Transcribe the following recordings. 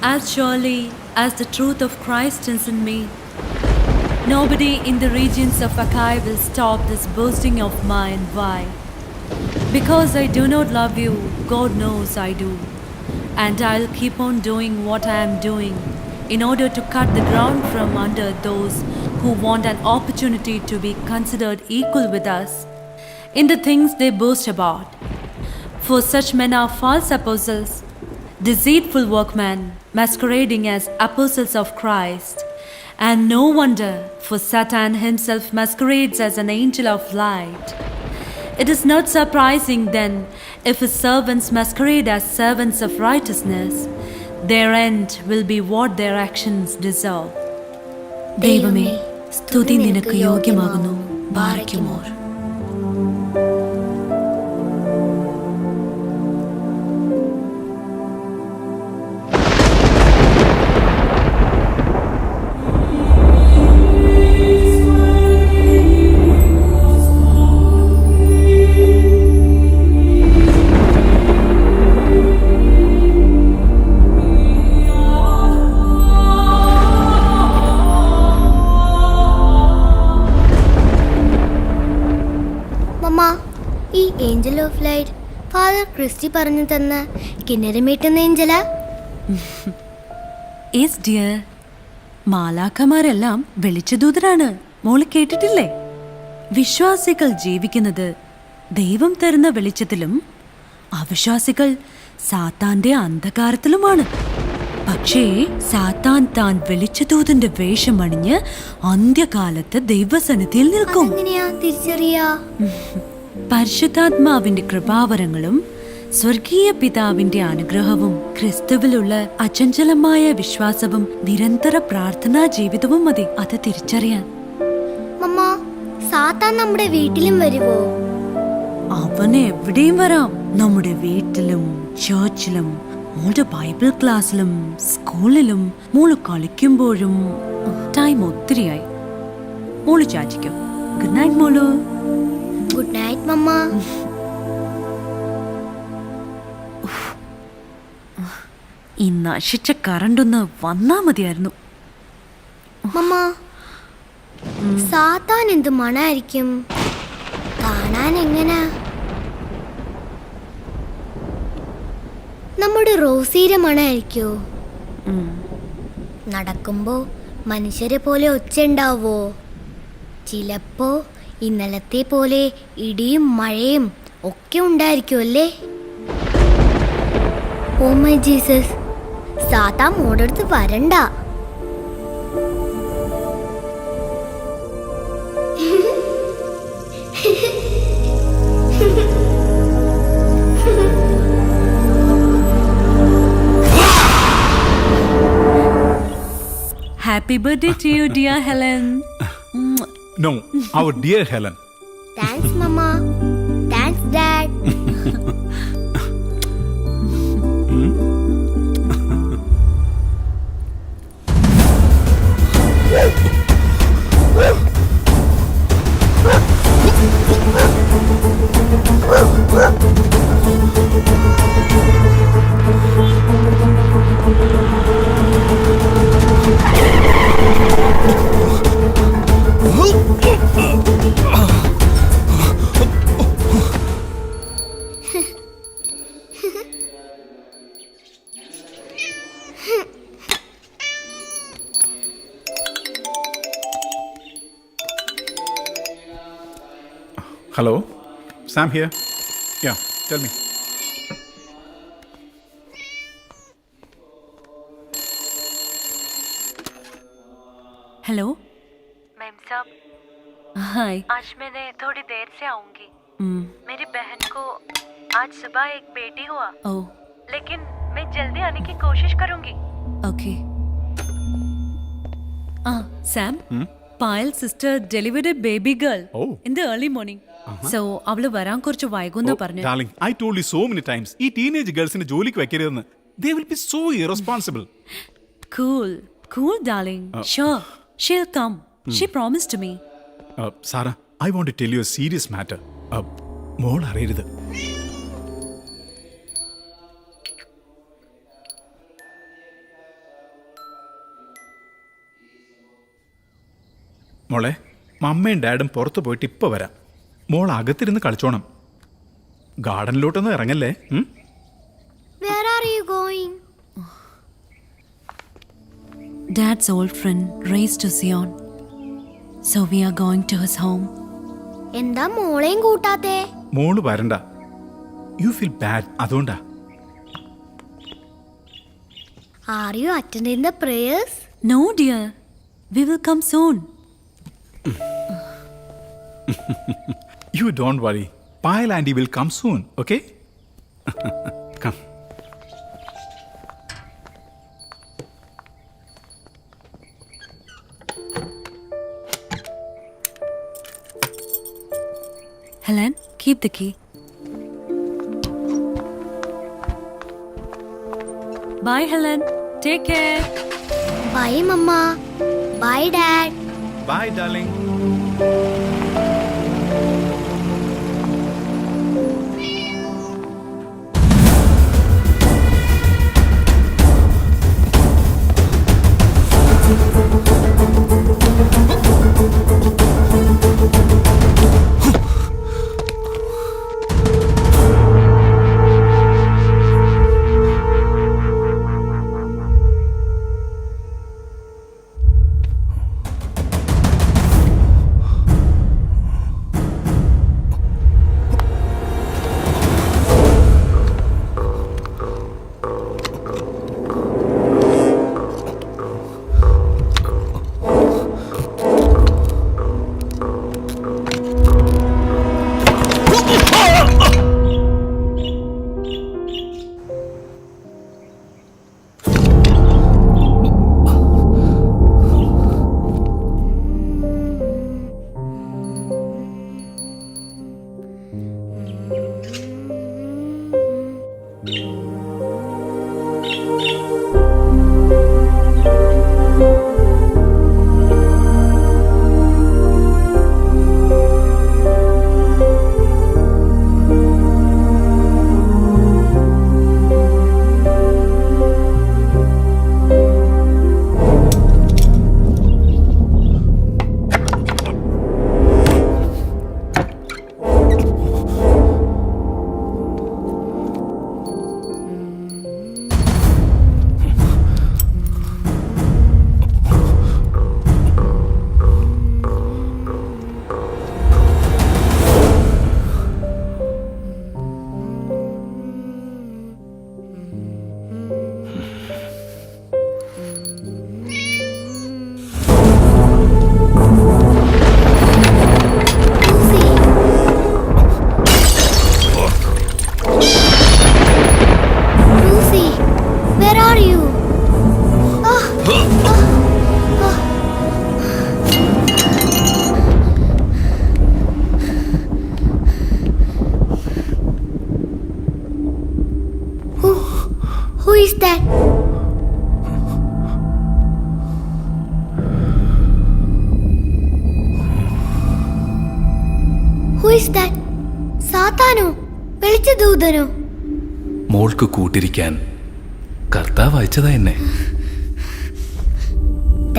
As surely as the truth of Christ is in me, nobody in the regions of Achaia will stop this boasting of mine. Why? Because I do not love you, God knows I do. And I'll keep on doing what I am doing in order to cut the ground from under those who want an opportunity to be considered equal with us in the things they boast about. For such men are false apostles, deceitful workmen, masquerading as apostles of Christ. And no wonder, for Satan himself masquerades as an angel of light. It is not surprising then if his servants masquerade as servants of righteousness. Their end will be what their actions deserve. ദൈവമേ, സ്തുതി നിനക്ക് യോഗ്യമാകുന്നു. ബാരക്കുമോർ. ഈ angel of light father Christy പറഞ്ഞു തന്ന കിണരമീട്ടുന്ന ഏഞ്ചലാ? Yes dear, മാലാഖമാരെല്ലാം വെളിച്ചദൂതരാണ്. മോള് കേട്ടിട്ടില്ലേ? വിശ്വാസികൾ ജീവിക്കുന്നത് ദൈവം തരുന്ന വെളിച്ചത്തിലും അവിശ്വാസികൾ സാത്താന്റെ അന്ധകാരത്തിലുമാണ്. പക്ഷേ സാത്താൻ താൻ വെളിച്ചദൂതന്റെ വേഷം അണിഞ്ഞ് അന്ത്യകാലത്ത് ദൈവസന്നിധിയിൽ നിൽക്കും. തിരിച്ചറിയാ? പരിശുദ്ധാത്മാവിന്റെ കൃപാവരങ്ങളും സ്വർഗീയ പിതാവിന്റെ അനുഗ്രഹവും ക്രിസ്തുവിലുള്ള അചഞ്ചലമായ വിശ്വാസവും നിരന്തര പ്രാർത്ഥനാ ജീവിതവും മതി അത് തിരിച്ചറിയാൻ. സാത്താൻ നമ്മുടെ വീട്ടിലും വരുവോ? അവന് എവിടെയും വരാം. നമ്മുടെ വീട്ടിലും ചർച്ചിലും മോളുടെ ബൈബിൾ ക്ലാസ്സിലും സ്കൂളിലും മോള് കളിക്കുമ്പോഴും. ടൈം ഒത്തിരിയായി. മോള് ചാച്ചിക്കും. ഗുഡ് നൈറ്റ് മോളു. ഗുഡ് നൈറ്റ് മമ്മ. ഈ നശിച്ച കറണ്ടൊന്ന് വന്നാ മതിയായിരുന്നു. മമ്മ, സാത്താൻ എന്ത് മണായിരിക്കും? കാണാൻ എങ്ങനാ? നമ്മുടെ റോസീരെ മണായിരിക്കോ? നടക്കുമ്പോ മനുഷ്യരെ പോലെ ഒച്ച ഉണ്ടാവോ? ചിലപ്പോ ഇന്നലത്തെ പോലെ ഇടിയും മഴയും ഒക്കെ ഉണ്ടായിരിക്കും അല്ലേ? ഓ മൈ ജീസസ്, സാത്താൻ മോടടുത്ത് വരണ്ട. Happy birthday to you, dear Helen. No, our dear Helen. Thanks, Mama. Thanks, Dad. Hello, Sam here. Yeah, tell me. Hello ma'am साहब, हाय. आज मैंने थोड़ी देर से आऊंगी. मेरी बहन को आज सुबह एक बेटी हुआ. ओह, लेकिन मैं जल्दी आने की कोशिश करूंगी. Okay. Sam, Payal's sister delivered a baby girl in the early morning. So അവള് വരാൻ കുറച്ച് വൈകുന്ന പറഞ്ഞു. Darling, I told you so many times. ഈ ടീനേജ് ഗേൾസിനെ ജോലിക്ക് വെക്കരുതെന്ന്. They will be so irresponsible. Cool, darling. Sure, she'll come. She promised to me. Sarah, I want to tell you a serious matter. മോൾ അറിയരുത്. മോളെ, മമ്മയും ഡാഡും പുറത്തു പോയിട്ട് ഇപ്പൊ വരാം. മോൾ അകത്തിരുന്ന് കളിച്ചോണം. ഗാർഡനിലോട്ടൊന്നും ഇറങ്ങല്ലേ. Where are you going? Dad's old friend raised to Zion. So we are going to his home. എന്താ മോളെയും കൂട്ടാത്തെ? മോള് വരണ്ട. യു ഫീൽ ബാഡ്, അതുകൊണ്ടാ. Are you attending the prayers? No, dear. We will come soon. You don't worry. Payal auntie will come soon, okay? Come. Helen, keep the key. Bye, Helen. Take care. Bye, Mama. Bye, Dad. Bye, darling. Who is that? Who is that? സാത്താനോ? വെളിച്ചദൂതനോ? മോൾക്ക് കൂട്ടിരിക്കാൻ കർത്താവ് അയച്ചതാ എന്നെ.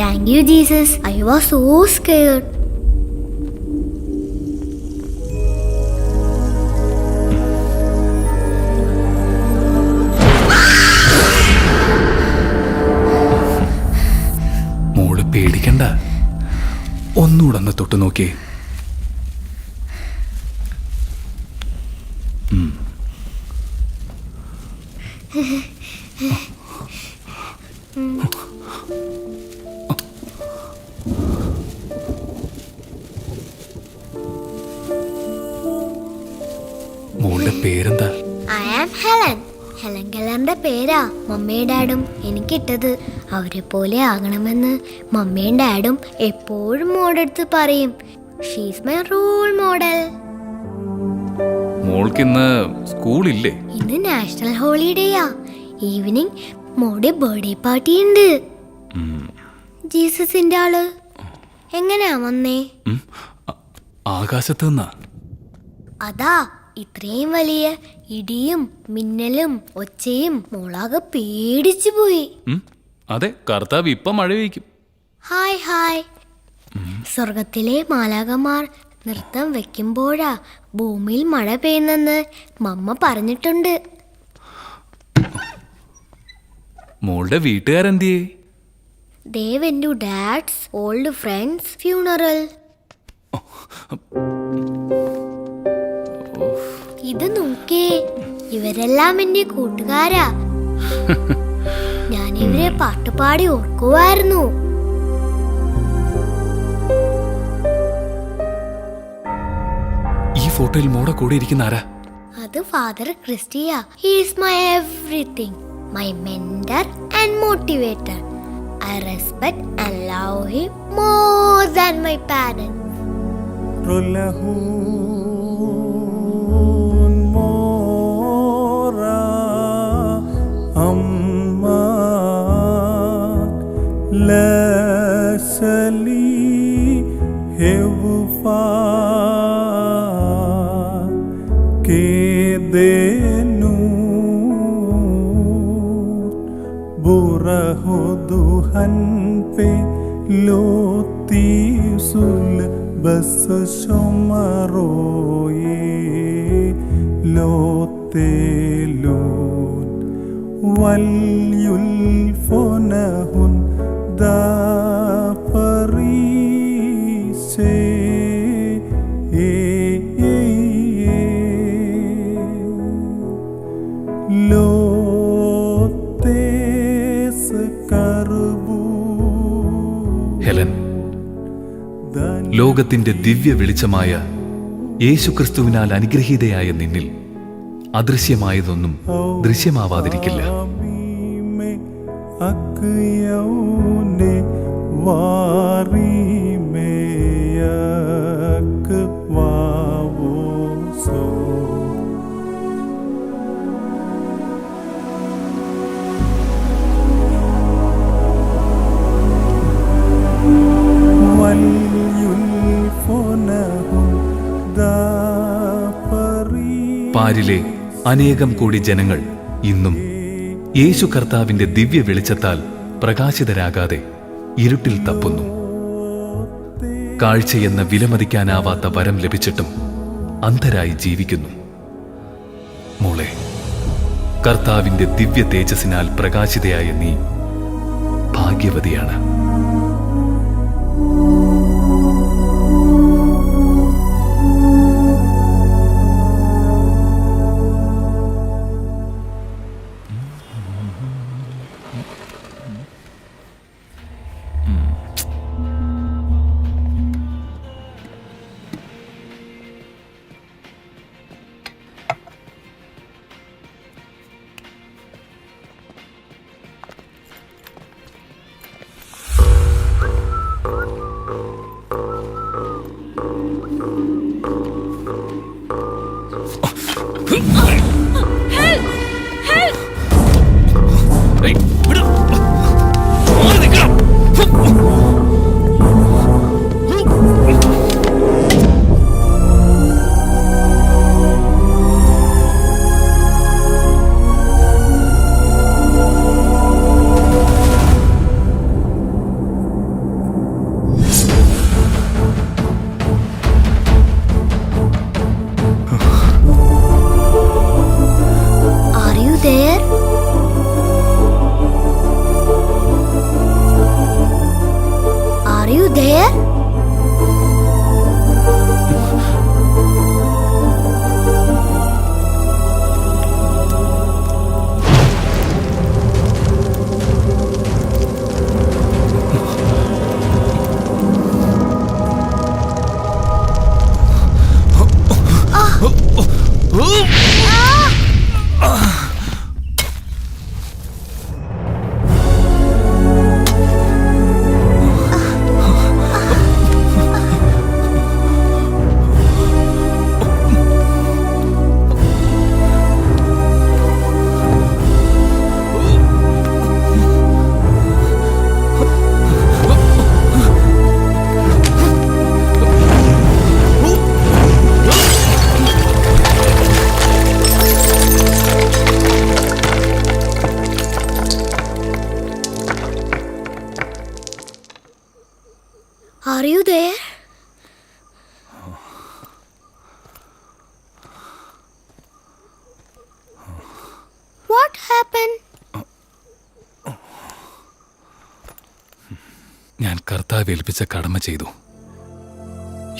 Thank you, Jesus. I was so scared. മോള് പേടിക്കണ്ട, ഒന്നുകൂടെ ഒന്ന് തൊട്ടു നോക്കിയേ. മോളുടെ പേരെന്താ? I am Helen. ഹെലൻ കെല്ലറിന്റെ പേരാ മമ്മയും ഡാഡും എനിക്കിട്ടത്. അവരെ പോലെ ആകണമെന്ന് മമ്മയും ഡാഡും എപ്പോഴും മോടെടുത്ത് പറയും. She's my role model. മോൾക്കിന്ന് സ്കൂളില്ലേ? ഇന്ന് നാഷണൽ ഹോളിഡേയാ. ഈവനിങ് മോടെ ബർത്ത്ഡേ പാർട്ടി ഉണ്ട്. ജീസസിന്റെ ആള് എങ്ങനെയാ വന്നേ? ആകാശത്ത് നിന്നാ. അതാ ഇത്രയും വലിയ ഇടിയും മിന്നലും ഒച്ചയും മോളാകെ പേടിച്ചു പോയി. അതെ, കർത്താവ് ഇപ്പം മഴ പെയ്ക്കും. Hi hi. സ്വർഗത്തിലെ മാലാകമാർ നൃത്തം വെക്കുമ്പോഴാ ഭൂമിയിൽ മഴ പെയ്യുന്നെന്ന് മമ്മ പറഞ്ഞിട്ടുണ്ട്. മോളുടെ വീട്ടുകാരെന്തിയേ? They went to Dad's old friend's funeral. ഇത് നോക്കേ, ഇവരെല്ലാം എന്റെ കൂട്ടുകാരാ. ഞാൻ ഇവരെ പാട്ടുപാടി ഓർക്കുമായിരുന്നു. ഈ ഫോട്ടോയിൽ മോടെ കൂടെ ഇരിക്കുന്ന ആരാ? അത് father Christia. He is my everything, my mentor and motivator. I respect and love him more than my parents. Rolahun mora amma lasali hevufa kedenu burahuduhan pe loti sul bas shomaroye lotelun wal yulfonahun da parise lotes karbu. Helen, ലോകത്തിന്റെ ദിവ്യ വെളിച്ചമായ യേശുക്രിസ്തുവിനാൽ അനുഗ്രഹീതയായ നിന്നിൽ അദൃശ്യമായതൊന്നും ദൃശ്യമാവാതിരിക്കില്ല. പാരിലെ അനേകം കോടി ജനങ്ങൾ ഇന്നും യേശു കർത്താവിന്റെ ദിവ്യ വെളിച്ചത്താൽ പ്രകാശിതരാകാതെ ഇരുട്ടിൽ തപ്പുന്നു. കാഴ്ചയെന്ന വിലമതിക്കാനാവാത്ത വരം ലഭിച്ചിട്ടും അന്ധരായി ജീവിക്കുന്നു. മോളെ, കർത്താവിന്റെ ദിവ്യ തേജസ്സിനാൽ പ്രകാശിതയായ നീ ഭാഗ്യവതിയാണ്. Are you there? What happened? ഞാൻ കർത്താവ് ഏൽപ്പിച്ച കടമ ചെയ്തു.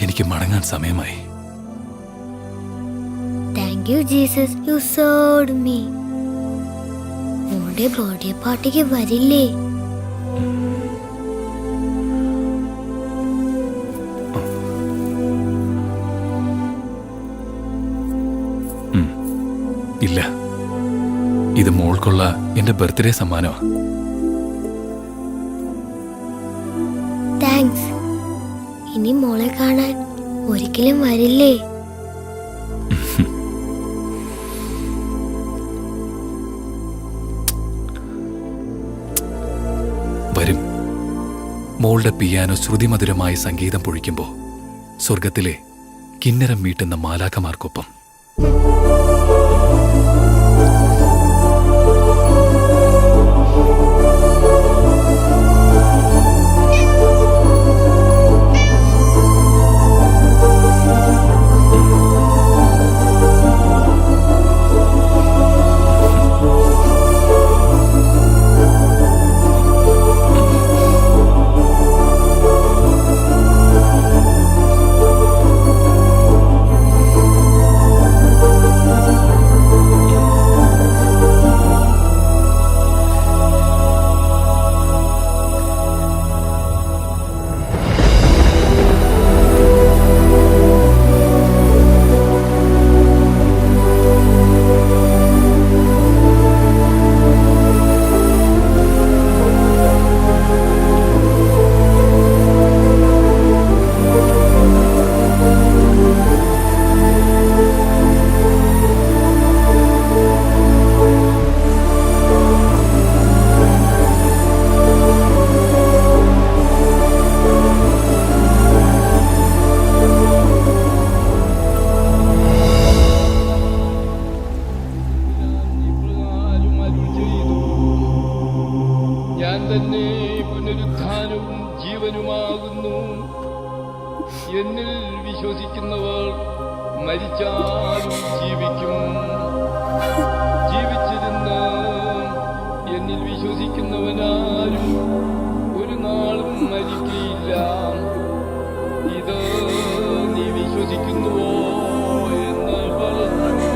എനിക്ക് മടങ്ങാൻ സമയമായി. Thank you, Jesus. You served me. മോളുടെ ബർത്ത്ഡേ പാർട്ടിക്ക് വരില്ലേ? ഇല്ല, ഇത് മോൾക്കുള്ള എന്റെ ബർത്ത്ഡേ സമ്മാനമാ. താങ്ക്സ്. ഇനി മോളെ കാണാൻ ഒരിക്കലും വരില്ലേ? വരും. മോളുടെ പിയാനോ ശ്രുതിമധുരമായി സംഗീതം പൊഴിക്കുമ്പോൾ സ്വർഗത്തിലെ കിന്നരം മീട്ടുന്ന മാലാഖമാർക്കൊപ്പം. എന്നിൽ വിശ്വസിക്കുന്നവർ മരിച്ചാലും ജീവിക്കും. ജീവിച്ചിരുന്ന് എന്നിൽ വിശ്വസിക്കുന്നവനാരും ഒരു നാളും മരിക്കയില്ല. ഇത് നീ വിശ്വസിക്കുന്നുവോ എന്ന് പറഞ്ഞു.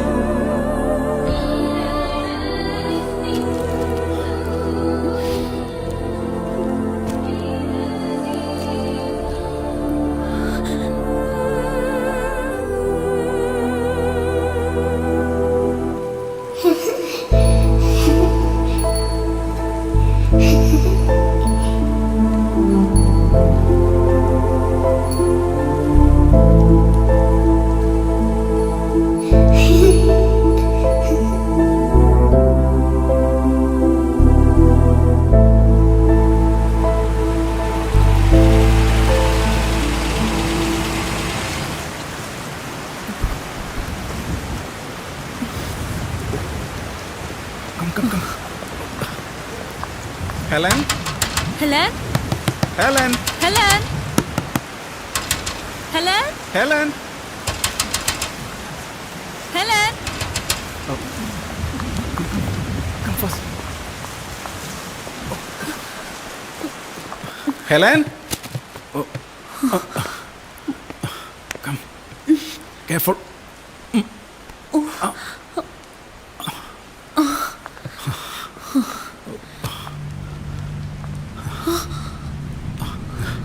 Helen? Helen? Helen? Helen? Helen? Helen? Helen? Come first. Helen? Oh. Come. Careful.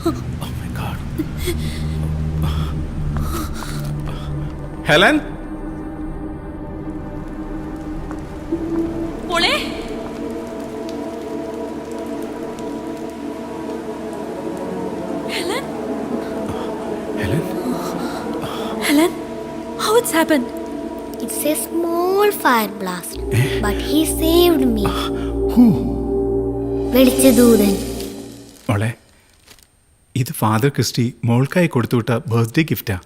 Oh my God. Helen? മോളെ Helen? Helen? Helen? How it's happened? It's a small fire blast, but he saved me. Who? വെളിച്ചദൂതൻ. മോളെ, ഇത് father Christy മോൾക്കായി കൊടുത്തുവിട്ട birthday ഗിഫ്റ്റാ.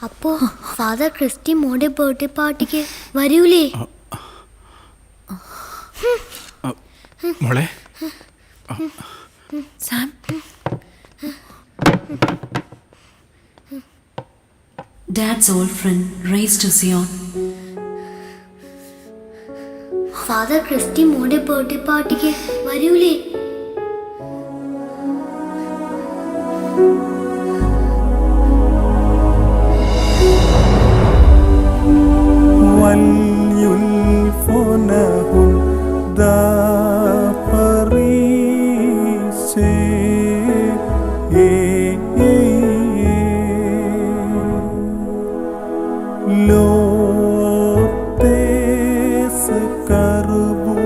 അപ്പോ father Christy മോളുടെ birthday പാർട്ടിക്ക് വരൂലേ? മോളെ Sam? Dad's old friend raised to Zion. Father Christy മോന്റെ birthday പാർട്ടിക്ക് വരൂലേ? وليلفونه ذا فريسي لو تسكربو